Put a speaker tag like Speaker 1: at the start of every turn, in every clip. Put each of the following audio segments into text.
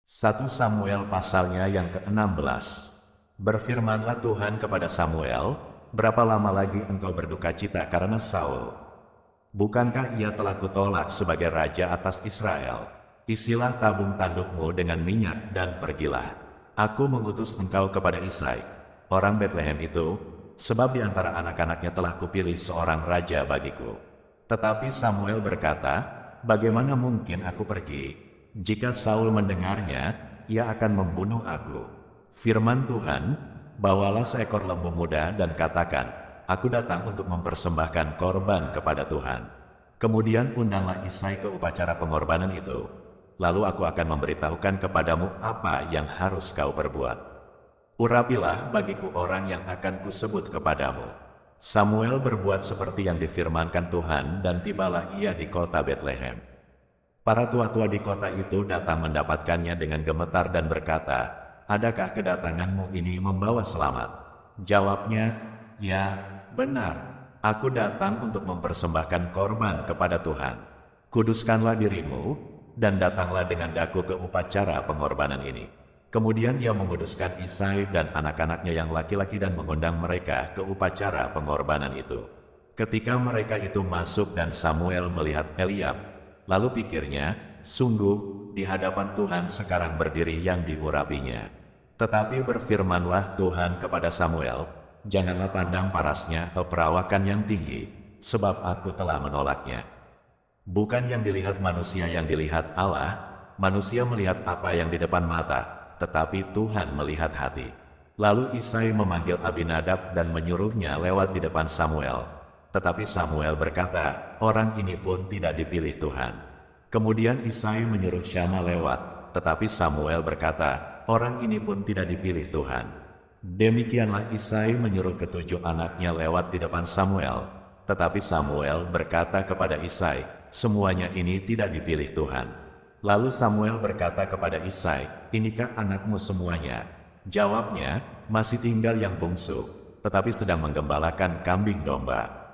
Speaker 1: 1 Samuel pasalnya yang ke-16. Berfirmanlah Tuhan kepada Samuel, berapa lama lagi engkau berduka cita karena Saul? Bukankah ia telah kutolak sebagai raja atas Israel? Isilah tabung tandukmu dengan minyak dan pergilah. Aku mengutus engkau kepada Isai, orang Betlehem itu, sebab di antara anak-anaknya telah kupilih seorang raja bagiku. Tetapi Samuel berkata, bagaimana mungkin aku pergi? Jika Saul mendengarnya, ia akan membunuh aku. Firman Tuhan, bawalah seekor lembu muda dan katakan, aku datang untuk mempersembahkan korban kepada Tuhan. Kemudian undanglah Isai ke upacara pengorbanan itu. Lalu aku akan memberitahukan kepadamu apa yang harus kau perbuat. Urapilah bagiku orang yang akan kusebut kepadamu. Samuel berbuat seperti yang difirmankan Tuhan dan tibalah ia di kota Betlehem. Para tua-tua di kota itu datang mendapatkannya dengan gemetar dan berkata, adakah kedatanganmu ini membawa selamat? Jawabnya, ya, benar. Aku datang untuk mempersembahkan korban kepada Tuhan. Kuduskanlah dirimu, dan datanglah dengan daku ke upacara pengorbanan ini. Kemudian ia menguduskan Isai dan anak-anaknya yang laki-laki dan mengundang mereka ke upacara pengorbanan itu. Ketika mereka itu masuk dan Samuel melihat Eliab, lalu pikirnya, sungguh di hadapan Tuhan sekarang berdiri yang diurapinya. Tetapi berfirmanlah Tuhan kepada Samuel, janganlah pandang parasnya atau perawakan yang tinggi, sebab aku telah menolaknya. Bukan yang dilihat manusia yang dilihat Allah, manusia melihat apa yang di depan mata, tetapi Tuhan melihat hati. Lalu Isai memanggil Abinadab dan menyuruhnya lewat di depan Samuel. Tetapi Samuel berkata, orang ini pun tidak dipilih Tuhan. Kemudian Isai menyuruh Syama lewat, tetapi Samuel berkata, orang ini pun tidak dipilih Tuhan. Demikianlah Isai menyuruh ketujuh anaknya lewat di depan Samuel. Tetapi Samuel berkata kepada Isai, semuanya ini tidak dipilih Tuhan. Lalu Samuel berkata kepada Isai, inikah anakmu semuanya? Jawabnya, masih tinggal yang bungsu, tetapi sedang menggembalakan kambing domba.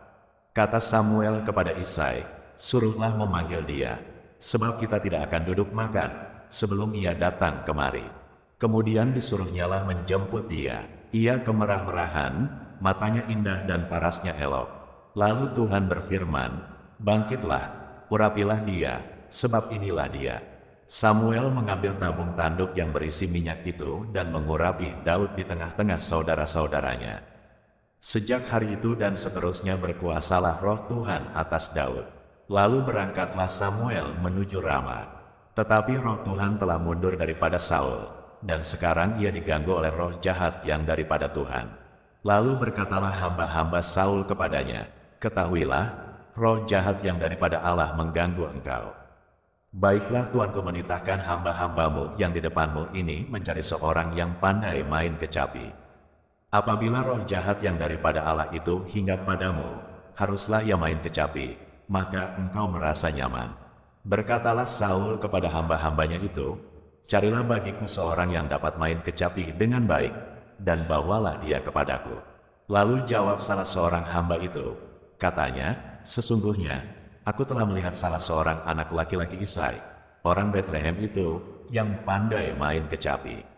Speaker 1: Kata Samuel kepada Isai, suruhlah memanggil dia, sebab kita tidak akan duduk makan sebelum ia datang kemari. Kemudian disuruhnyalah menjemput dia. Ia kemerah-merahan, matanya indah dan parasnya elok. Lalu Tuhan berfirman, bangkitlah, urapilah dia, sebab inilah dia. Samuel mengambil tabung tanduk yang berisi minyak itu dan mengurapi Daud di tengah-tengah saudara-saudaranya. Sejak hari itu dan seterusnya berkuasalah roh Tuhan atas Daud. Lalu berangkatlah Samuel menuju Rama. Tetapi roh Tuhan telah mundur daripada Saul, dan sekarang ia diganggu oleh roh jahat yang daripada Tuhan. Lalu berkatalah hamba-hamba Saul kepadanya, ketahuilah, roh jahat yang daripada Allah mengganggu engkau. Baiklah Tuanku menitahkan hamba-hambamu yang di depanmu ini mencari seorang yang pandai main kecapi. Apabila roh jahat yang daripada Allah itu hinggap padamu, haruslah ia main kecapi, maka engkau merasa nyaman. Berkatalah Saul kepada hamba-hambanya itu, carilah bagiku seorang yang dapat main kecapi dengan baik, dan bawalah dia kepadaku. Lalu jawab salah seorang hamba itu, katanya, sesungguhnya, aku telah melihat salah seorang anak laki-laki Isai, orang Betlehem itu, yang pandai main kecapi.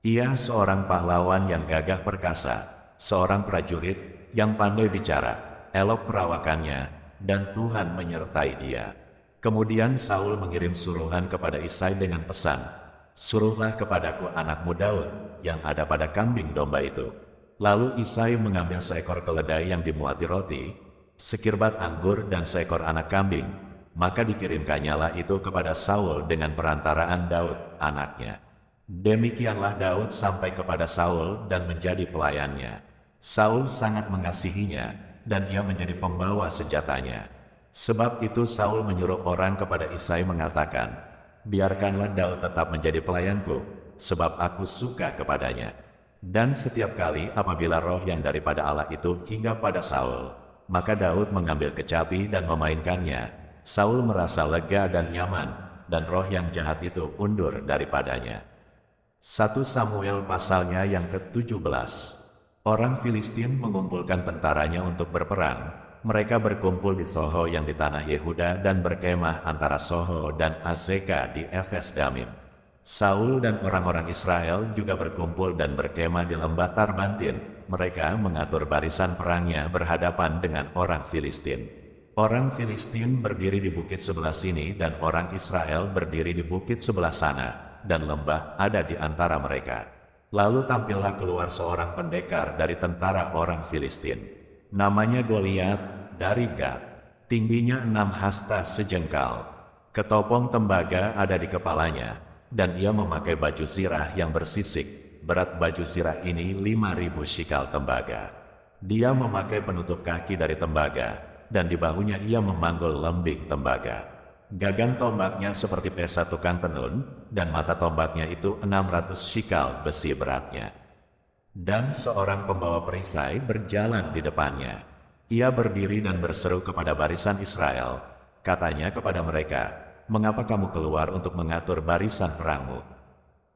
Speaker 1: Ia seorang pahlawan yang gagah perkasa, seorang prajurit yang pandai bicara, elok perawakannya, dan Tuhan menyertai dia. Kemudian Saul mengirim suruhan kepada Isai dengan pesan, suruhlah kepadaku anakmu Daud yang ada pada kambing domba itu. Lalu Isai mengambil seekor keledai yang dimuati roti, sekirbat anggur dan seekor anak kambing, maka dikirimkannyalah itu kepada Saul dengan perantaraan Daud anaknya. Demikianlah Daud sampai kepada Saul dan menjadi pelayannya. Saul sangat mengasihinya, dan ia menjadi pembawa senjatanya. Sebab itu Saul menyuruh orang kepada Isai mengatakan, biarkanlah Daud tetap menjadi pelayanku, sebab aku suka kepadanya. Dan setiap kali apabila roh yang daripada Allah itu hingga pada Saul, maka Daud mengambil kecapi dan memainkannya. Saul merasa lega dan nyaman, dan roh yang jahat itu undur daripadanya. 1 Samuel pasalnya yang ke-17. Orang Filistin mengumpulkan tentaranya untuk berperang. Mereka berkumpul di Soho yang di tanah Yehuda dan berkemah antara Soho dan Azeka di Efes Damim. Saul dan orang-orang Israel juga berkumpul dan berkemah di lembah Tarbantin. Mereka mengatur barisan perangnya berhadapan dengan orang Filistin. Orang Filistin berdiri di bukit sebelah sini dan orang Israel berdiri di bukit sebelah sana, dan lembah ada di antara mereka. Lalu tampillah keluar seorang pendekar dari tentara orang Filistin. Namanya Goliat dari Gat. Tingginya 6 hasta sejengkal. Ketopong tembaga ada di kepalanya, dan ia memakai baju zirah yang bersisik. Berat baju zirah ini 5.000 shikal tembaga. Dia memakai penutup kaki dari tembaga, dan di bahunya ia memanggul lembing tembaga. Gagan tombaknya seperti pesa tukang tenun, dan mata tombaknya itu 600 shikal besi beratnya. Dan seorang pembawa perisai berjalan di depannya. Ia berdiri dan berseru kepada barisan Israel. Katanya kepada mereka, "Mengapa kamu keluar untuk mengatur barisan perangmu?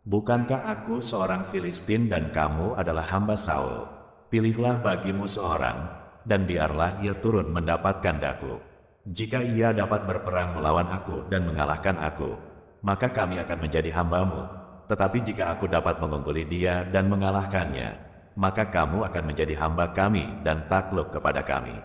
Speaker 1: Bukankah aku seorang Filistin dan kamu adalah hamba Saul? Pilihlah bagimu seorang, dan biarlah ia turun mendapatkan daku. Jika ia dapat berperang melawan aku dan mengalahkan aku, maka kami akan menjadi hambamu. Tetapi jika aku dapat mengungguli dia dan mengalahkannya, maka kamu akan menjadi hamba kami dan takluk kepada kami."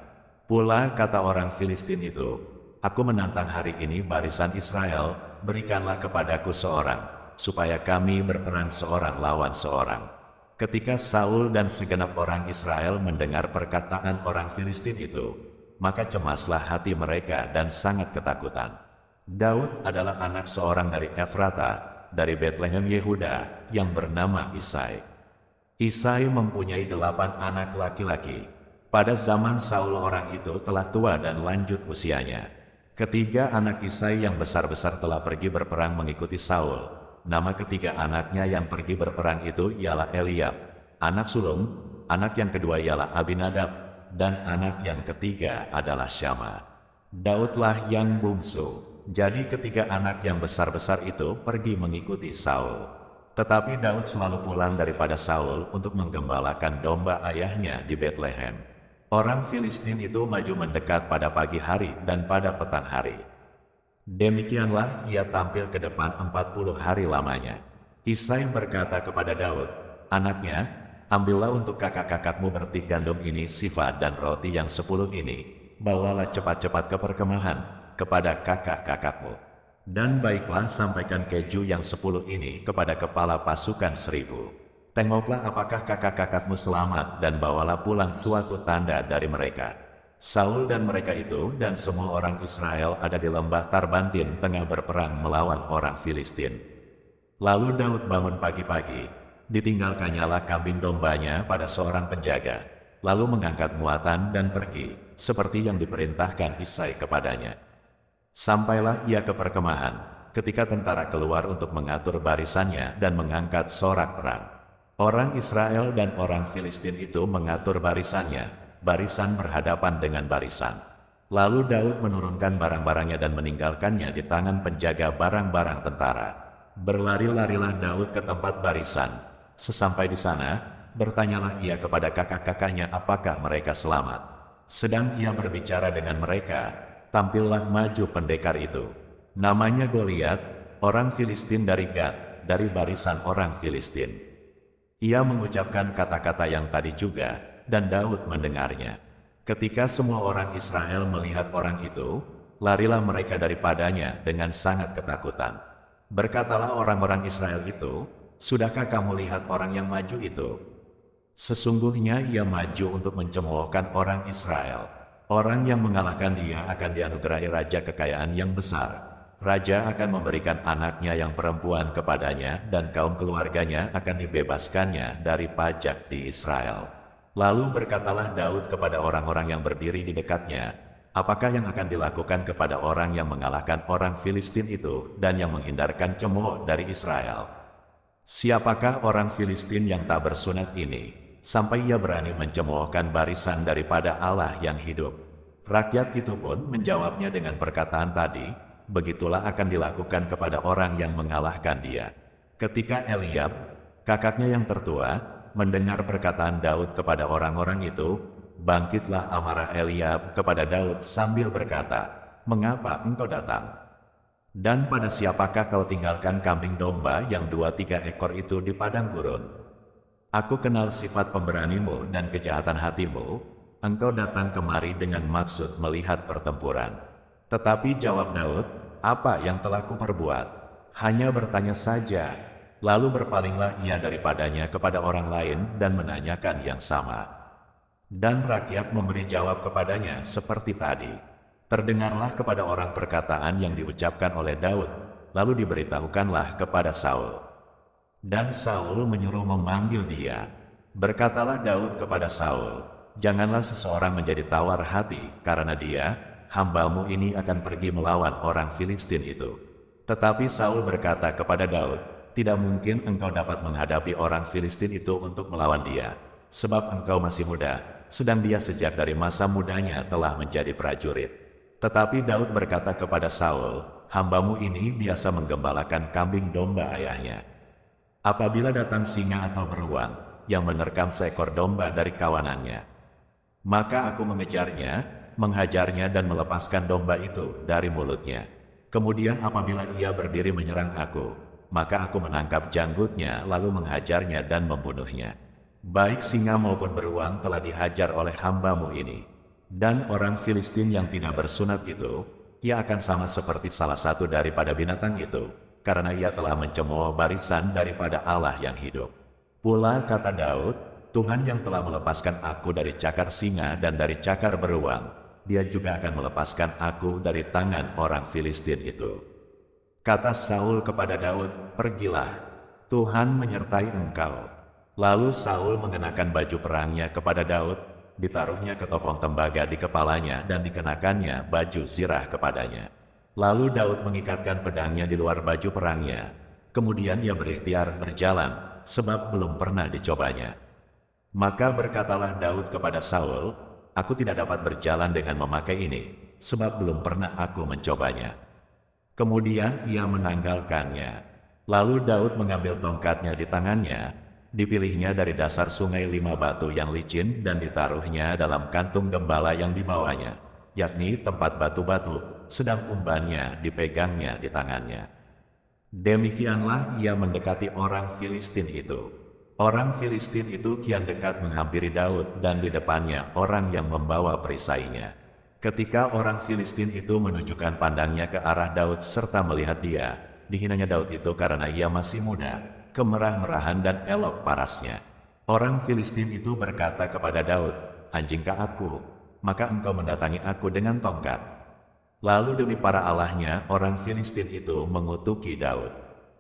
Speaker 1: Pula kata orang Filistin itu, "Aku menantang hari ini barisan Israel, berikanlah kepadaku seorang, supaya kami berperang seorang lawan seorang." Ketika Saul dan segenap orang Israel mendengar perkataan orang Filistin itu, maka cemaslah hati mereka dan sangat ketakutan. Daud adalah anak seorang dari Efrata, dari Betlehem Yehuda, yang bernama Isai. Isai mempunyai 8 anak laki-laki. Pada zaman Saul orang itu telah tua dan lanjut usianya. Ketiga anak Isai yang besar-besar telah pergi berperang mengikuti Saul. Nama ketiga anaknya yang pergi berperang itu ialah Eliab, anak sulung, anak yang kedua ialah Abinadab, dan anak yang ketiga adalah Syama. Daudlah yang bungsu. Jadi ketiga anak yang besar-besar itu pergi mengikuti Saul. Tetapi Daud selalu pulang daripada Saul untuk menggembalakan domba ayahnya di Betlehem. Orang Filistin itu maju mendekat pada pagi hari dan pada petang hari. Demikianlah ia tampil ke depan 40 hari lamanya. Isai berkata kepada Daud, "Anaknya, ambillah untuk kakak-kakakmu bertih gandum ini, sifa dan roti yang 10 ini. Bawalah cepat-cepat ke perkemahan kepada kakak-kakakmu. Dan baiklah sampaikan keju yang 10 ini kepada kepala pasukan 1000. Tengoklah apakah kakak-kakakmu selamat dan bawalah pulang suatu tanda dari mereka." Saul dan mereka itu dan semua orang Israel ada di lembah Tarbantin tengah berperang melawan orang Filistin. Lalu Daud bangun pagi-pagi, ditinggalkannyalah kambing dombanya pada seorang penjaga, lalu mengangkat muatan dan pergi, seperti yang diperintahkan Isai kepadanya. Sampailah ia ke perkemahan, ketika tentara keluar untuk mengatur barisannya dan mengangkat sorak perang. Orang Israel dan orang Filistin itu mengatur barisannya, barisan berhadapan dengan barisan. Lalu Daud menurunkan barang-barangnya dan meninggalkannya di tangan penjaga barang-barang tentara. Berlari-larilah Daud ke tempat barisan. Sesampai di sana, bertanyalah ia kepada kakak-kakaknya apakah mereka selamat. Sedang ia berbicara dengan mereka, tampillah maju pendekar itu. Namanya Goliat, orang Filistin dari Gat, dari barisan orang Filistin. Ia mengucapkan kata-kata yang tadi juga, dan Daud mendengarnya. Ketika semua orang Israel melihat orang itu, larilah mereka daripadanya dengan sangat ketakutan. Berkatalah orang-orang Israel itu, "Sudahkah kamu lihat orang yang maju itu? Sesungguhnya ia maju untuk mencemoohkan orang Israel. Orang yang mengalahkan dia akan dianugerahi raja kekayaan yang besar. Raja akan memberikan anaknya yang perempuan kepadanya dan kaum keluarganya akan dibebaskannya dari pajak di Israel." Lalu berkatalah Daud kepada orang-orang yang berdiri di dekatnya, "Apakah yang akan dilakukan kepada orang yang mengalahkan orang Filistin itu dan yang menghindarkan cemooh dari Israel? Siapakah orang Filistin yang tak bersunat ini, sampai ia berani mencemoohkan barisan daripada Allah yang hidup?" Rakyat itu pun menjawabnya dengan perkataan tadi, "Begitulah akan dilakukan kepada orang yang mengalahkan dia." Ketika Eliab, kakaknya yang tertua, mendengar perkataan Daud kepada orang-orang itu, bangkitlah amarah Eliab kepada Daud sambil berkata, "Mengapa engkau datang?" Dan pada siapakah kau tinggalkan kambing domba yang 2-3 ekor itu di padang gurun? Aku kenal sifat pemberanimu dan kejahatan hatimu. Engkau datang kemari dengan maksud melihat pertempuran. Tetapi jawab Daud, apa yang telah kuperbuat? Hanya bertanya saja. Lalu berpalinglah ia daripadanya kepada orang lain dan menanyakan yang sama. Dan rakyat memberi jawab kepadanya seperti tadi. Terdengarlah kepada orang perkataan yang diucapkan oleh Daud, lalu diberitahukanlah kepada Saul. Dan Saul menyuruh memanggil dia. Berkatalah Daud kepada Saul, janganlah seseorang menjadi tawar hati, karena dia, hambamu ini akan pergi melawan orang Filistin itu. Tetapi Saul berkata kepada Daud, tidak mungkin engkau dapat menghadapi orang Filistin itu untuk melawan dia, sebab engkau masih muda, sedang dia sejak dari masa mudanya telah menjadi prajurit. Tetapi Daud berkata kepada Saul, hambamu ini biasa menggembalakan kambing domba ayahnya. Apabila datang singa atau beruang yang menerkam seekor domba dari kawanannya, maka aku mengejarnya, menghajarnya dan melepaskan domba itu dari mulutnya. Kemudian apabila ia berdiri menyerang aku, maka aku menangkap janggutnya lalu menghajarnya dan membunuhnya. Baik singa maupun beruang telah dihajar oleh hambamu ini. Dan orang Filistin yang tidak bersunat itu, ia akan sama seperti salah satu daripada binatang itu, karena ia telah mencemooh barisan daripada Allah yang hidup. Pula kata Daud, Tuhan yang telah melepaskan aku dari cakar singa dan dari cakar beruang, dia juga akan melepaskan aku dari tangan orang Filistin itu. Kata Saul kepada Daud, pergilah, Tuhan menyertai engkau. Lalu Saul mengenakan baju perangnya kepada Daud, ditaruhnya ketopong tembaga di kepalanya dan dikenakannya baju zirah kepadanya. Lalu Daud mengikatkan pedangnya di luar baju perangnya. Kemudian ia berikhtiar berjalan, sebab belum pernah dicobanya. Maka berkatalah Daud kepada Saul, aku tidak dapat berjalan dengan memakai ini, sebab belum pernah aku mencobanya. Kemudian ia menanggalkannya. Lalu Daud mengambil tongkatnya di tangannya, dipilihnya dari dasar sungai 5 batu yang licin dan ditaruhnya dalam kantung gembala yang dibawanya, yakni tempat batu-batu, sedang umbannya dipegangnya di tangannya. Demikianlah ia mendekati orang Filistin itu. Orang Filistin itu kian dekat menghampiri Daud dan di depannya orang yang membawa perisainya. Ketika orang Filistin itu menunjukkan pandangnya ke arah Daud serta melihat dia, dihinanya Daud itu karena ia masih muda, kemerah-merahan dan elok parasnya. Orang Filistin itu berkata kepada Daud, anjingkah aku, maka engkau mendatangi aku dengan tongkat. Lalu demi para allahnya, orang Filistin itu mengutuki Daud.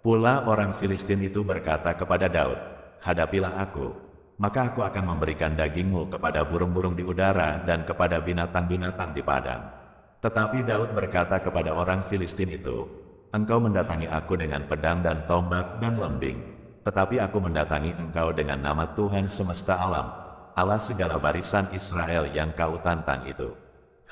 Speaker 1: Pula orang Filistin itu berkata kepada Daud, hadapilah aku, maka aku akan memberikan dagingmu kepada burung-burung di udara dan kepada binatang-binatang di padang. Tetapi Daud berkata kepada orang Filistin itu, engkau mendatangi aku dengan pedang dan tombak dan lembing, tetapi aku mendatangi engkau dengan nama Tuhan semesta alam, Allah segala barisan Israel yang kau tantang itu.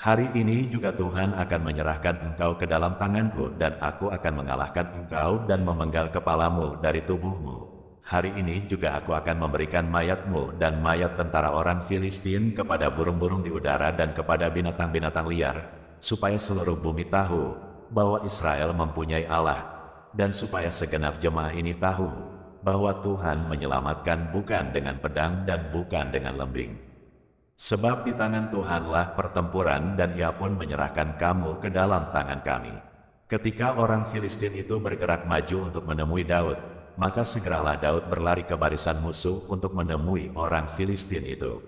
Speaker 1: Hari ini juga Tuhan akan menyerahkan engkau ke dalam tanganku dan aku akan mengalahkan engkau dan memenggal kepalamu dari tubuhmu. Hari ini juga aku akan memberikan mayatmu dan mayat tentara orang Filistin kepada burung-burung di udara dan kepada binatang-binatang liar, supaya seluruh bumi tahu bahwa Israel mempunyai Allah, dan supaya segenap jemaah ini tahu bahwa Tuhan menyelamatkan bukan dengan pedang dan bukan dengan lembing. Sebab di tangan Tuhanlah pertempuran dan ia pun menyerahkan kamu ke dalam tangan kami. Ketika orang Filistin itu bergerak maju untuk menemui Daud, maka segeralah Daud berlari ke barisan musuh untuk menemui orang Filistin itu.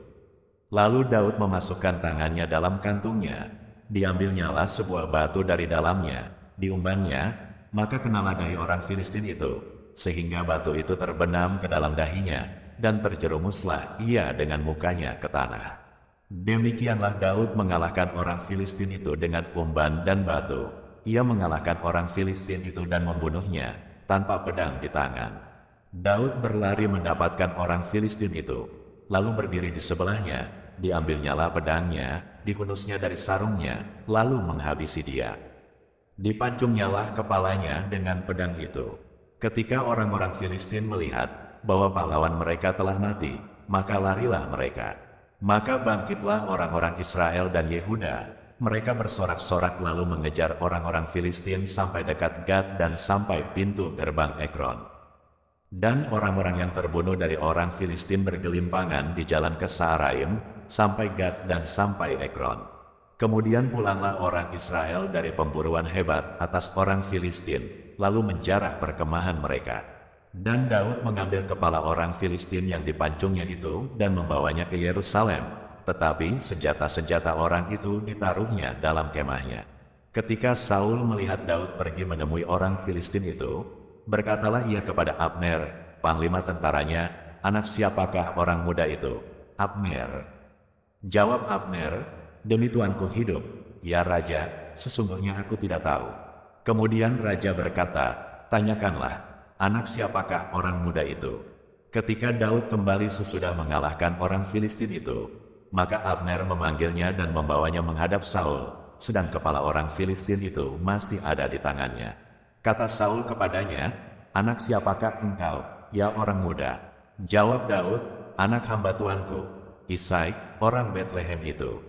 Speaker 1: Lalu Daud memasukkan tangannya dalam kantungnya, diambilnyalah sebuah batu dari dalamnya, diumbannya, maka kenalah dahi orang Filistin itu, sehingga batu itu terbenam ke dalam dahinya, dan terjerumuslah ia dengan mukanya ke tanah. Demikianlah Daud mengalahkan orang Filistin itu dengan umban dan batu. Ia mengalahkan orang Filistin itu dan membunuhnya, tanpa pedang di tangan. Daud berlari mendapatkan orang Filistin itu, lalu berdiri di sebelahnya, diambilnyalah pedangnya, dihunusnya dari sarungnya, lalu menghabisi dia. Dipancungnyalah kepalanya dengan pedang itu. Ketika orang-orang Filistin melihat bahwa pahlawan mereka telah mati, maka larilah mereka. Maka bangkitlah orang-orang Israel dan Yehuda, mereka bersorak-sorak lalu mengejar orang-orang Filistin sampai dekat Gad dan sampai pintu gerbang Ekron. Dan orang-orang yang terbunuh dari orang Filistin bergelimpangan di jalan ke Saaraim, sampai Gad dan sampai Ekron. Kemudian pulanglah orang Israel dari pemburuan hebat atas orang Filistin, lalu menjarah perkemahan mereka. Dan Daud mengambil kepala orang Filistin yang dipancungnya itu dan membawanya ke Yerusalem. Tetapi senjata-senjata orang itu ditaruhnya dalam kemahnya. Ketika Saul melihat Daud pergi menemui orang Filistin itu, berkatalah ia kepada Abner, panglima tentaranya, "Anak siapakah orang muda itu?" "Abner." Jawab Abner, "Demi tuanku hidup, ya Raja, sesungguhnya aku tidak tahu." Kemudian Raja berkata, "Tanyakanlah, anak siapakah orang muda itu?" Ketika Daud kembali sesudah mengalahkan orang Filistin itu, maka Abner memanggilnya dan membawanya menghadap Saul, sedang kepala orang Filistin itu masih ada di tangannya. Kata Saul kepadanya, "Anak siapakah engkau, ya orang muda?" Jawab Daud, "Anak hamba tuanku, Isai, orang Betlehem itu."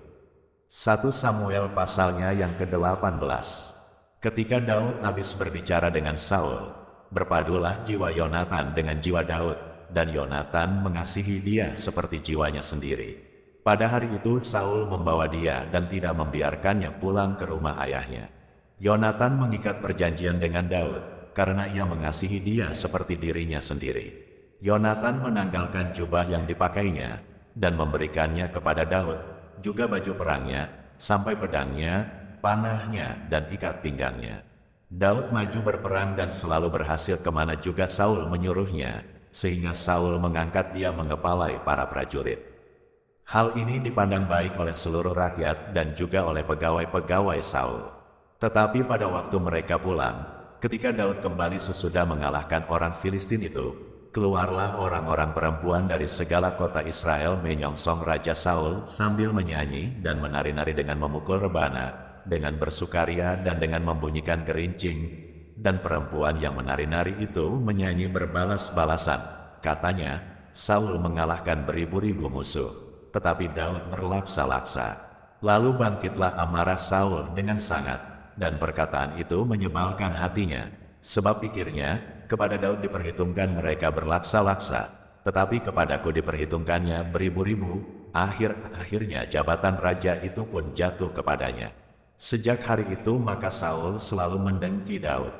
Speaker 1: 1 Samuel pasalnya yang ke-18. Ketika Daud habis berbicara dengan Saul, berpadulah jiwa Yonatan dengan jiwa Daud, dan Yonatan mengasihi dia seperti jiwanya sendiri. Pada hari itu Saul membawa dia dan tidak membiarkannya pulang ke rumah ayahnya. Yonatan mengikat perjanjian dengan Daud, karena ia mengasihi dia seperti dirinya sendiri. Yonatan menanggalkan jubah yang dipakainya, dan memberikannya kepada Daud, juga baju perangnya, sampai pedangnya, panahnya, dan ikat pinggangnya. Daud maju berperang dan selalu berhasil kemana juga Saul menyuruhnya, sehingga Saul mengangkat dia mengepalai para prajurit. Hal ini dipandang baik oleh seluruh rakyat dan juga oleh pegawai-pegawai Saul. Tetapi pada waktu mereka pulang, ketika Daud kembali sesudah mengalahkan orang Filistin itu, keluarlah orang-orang perempuan dari segala kota Israel menyongsong Raja Saul sambil menyanyi dan menari-nari dengan memukul rebana, dengan bersukaria dan dengan membunyikan gerincing. Dan perempuan yang menari-nari itu menyanyi berbalas-balasan. Katanya, Saul mengalahkan beribu-ribu musuh, tetapi Daud berlaksa-laksa. Lalu bangkitlah amarah Saul dengan sangat, dan perkataan itu menyebalkan hatinya, sebab pikirnya, kepada Daud diperhitungkan mereka berlaksa-laksa, tetapi kepadaku diperhitungkannya beribu-ribu. Akhir-akhirnya jabatan raja itu pun jatuh kepadanya. Sejak hari itu maka Saul selalu mendengki Daud.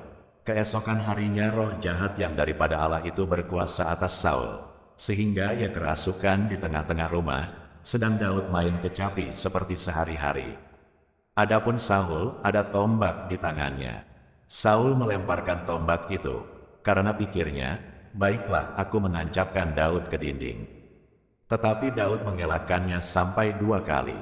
Speaker 1: Keesokan harinya roh jahat yang daripada Allah itu berkuasa atas Saul, sehingga ia kerasukan di tengah-tengah rumah, sedang Daud main kecapi seperti sehari-hari. Adapun Saul ada tombak di tangannya. Saul melemparkan tombak itu, karena pikirnya, "Baiklah aku menancapkan Daud ke dinding." Tetapi Daud mengelakkannya sampai 2 kali.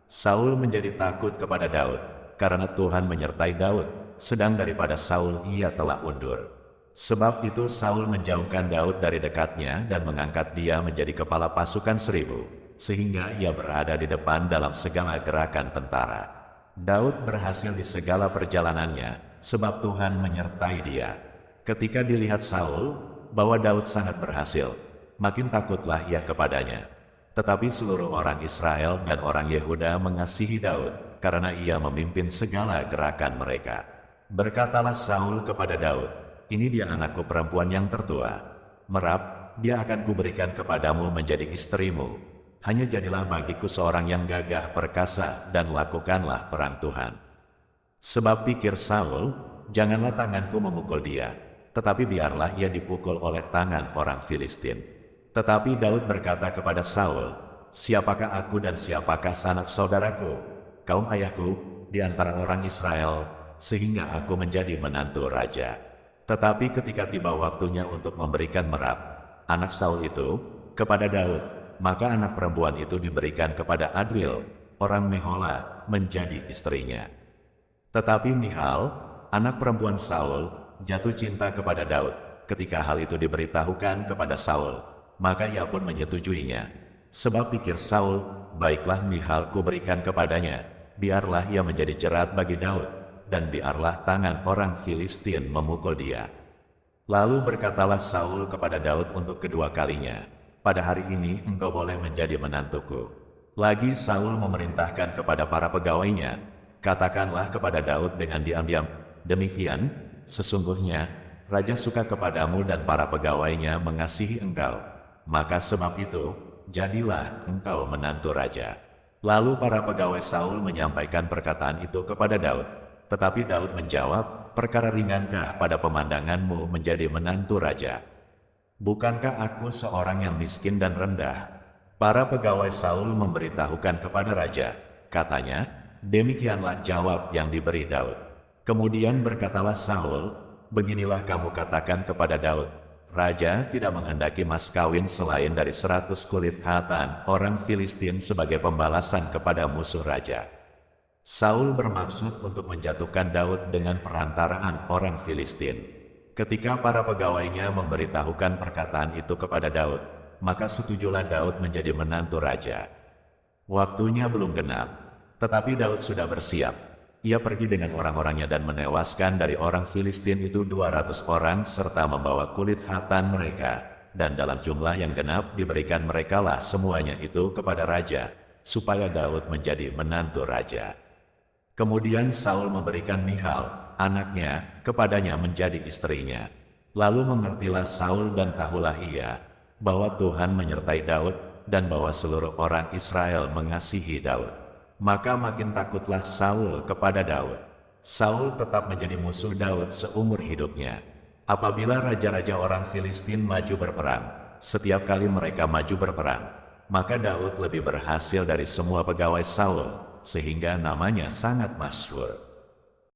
Speaker 1: Saul menjadi takut kepada Daud, karena Tuhan menyertai Daud, sedang daripada Saul ia telah undur. Sebab itu Saul menjauhkan Daud dari dekatnya dan mengangkat dia menjadi kepala pasukan 1000. Sehingga ia berada di depan dalam segala gerakan tentara. Daud berhasil di segala perjalanannya, sebab Tuhan menyertai dia. Ketika dilihat Saul, bahwa Daud sangat berhasil, makin takutlah ia kepadanya. Tetapi seluruh orang Israel dan orang Yehuda mengasihi Daud, karena ia memimpin segala gerakan mereka. Berkatalah Saul kepada Daud, "Ini dia anakku perempuan yang tertua. Merab, dia akan kuberikan kepadamu menjadi istrimu. Hanya jadilah bagiku seorang yang gagah perkasa dan lakukanlah perang Tuhan." Sebab pikir Saul, "Janganlah tanganku memukul dia, tetapi biarlah ia dipukul oleh tangan orang Filistin." Tetapi Daud berkata kepada Saul, "Siapakah aku dan siapakah sanak saudaraku, kaum ayahku, di antara orang Israel, sehingga aku menjadi menantu raja?" Tetapi ketika tiba waktunya untuk memberikan Merab, anak Saul itu, kepada Daud, maka anak perempuan itu diberikan kepada Adriel, orang Mehola, menjadi istrinya. Tetapi Michal, anak perempuan Saul, jatuh cinta kepada Daud. Ketika hal itu diberitahukan kepada Saul, maka ia pun menyetujuinya. Sebab pikir Saul, "Baiklah Michal kuberikan kepadanya, biarlah ia menjadi jerat bagi Daud, dan biarlah tangan orang Filistin memukul dia." Lalu berkatalah Saul kepada Daud untuk kedua kalinya, "Pada hari ini engkau boleh menjadi menantuku." Lagi Saul memerintahkan kepada para pegawainya, katakanlah kepada Daud dengan diam-diam, demikian, sesungguhnya, Raja suka kepadamu dan para pegawainya mengasihi engkau. Maka sebab itu, jadilah engkau menantu raja. Lalu para pegawai Saul menyampaikan perkataan itu kepada Daud. Tetapi Daud menjawab, perkara ringankah pada pemandanganmu menjadi menantu raja? Bukankah aku seorang yang miskin dan rendah? Para pegawai Saul memberitahukan kepada raja. Katanya, demikianlah jawab yang diberi Daud. Kemudian berkatalah Saul, beginilah kamu katakan kepada Daud, Raja tidak menghendaki mas kawin selain dari 100 kulit khatan orang Filistin sebagai pembalasan kepada musuh raja. Saul bermaksud untuk menjatuhkan Daud dengan perantaraan orang Filistin. Ketika para pegawainya memberitahukan perkataan itu kepada Daud, maka setujulah Daud menjadi menantu raja. Waktunya belum genap, tetapi Daud sudah bersiap. Ia pergi dengan orang-orangnya dan menewaskan dari orang Filistin itu 200 orang serta membawa kulit khatan mereka. Dan dalam jumlah yang genap diberikan merekalah semuanya itu kepada raja, supaya Daud menjadi menantu raja. Kemudian Saul memberikan Michal, anaknya, kepadanya menjadi istrinya. Lalu mengertilah Saul dan tahulah ia, bahwa Tuhan menyertai Daud, dan bahwa seluruh orang Israel mengasihi Daud. Maka makin takutlah Saul kepada Daud. Saul tetap menjadi musuh Daud seumur hidupnya. Apabila raja-raja orang Filistin maju berperang, setiap kali mereka maju berperang, maka Daud lebih berhasil dari semua pegawai Saul, sehingga namanya sangat masyhur.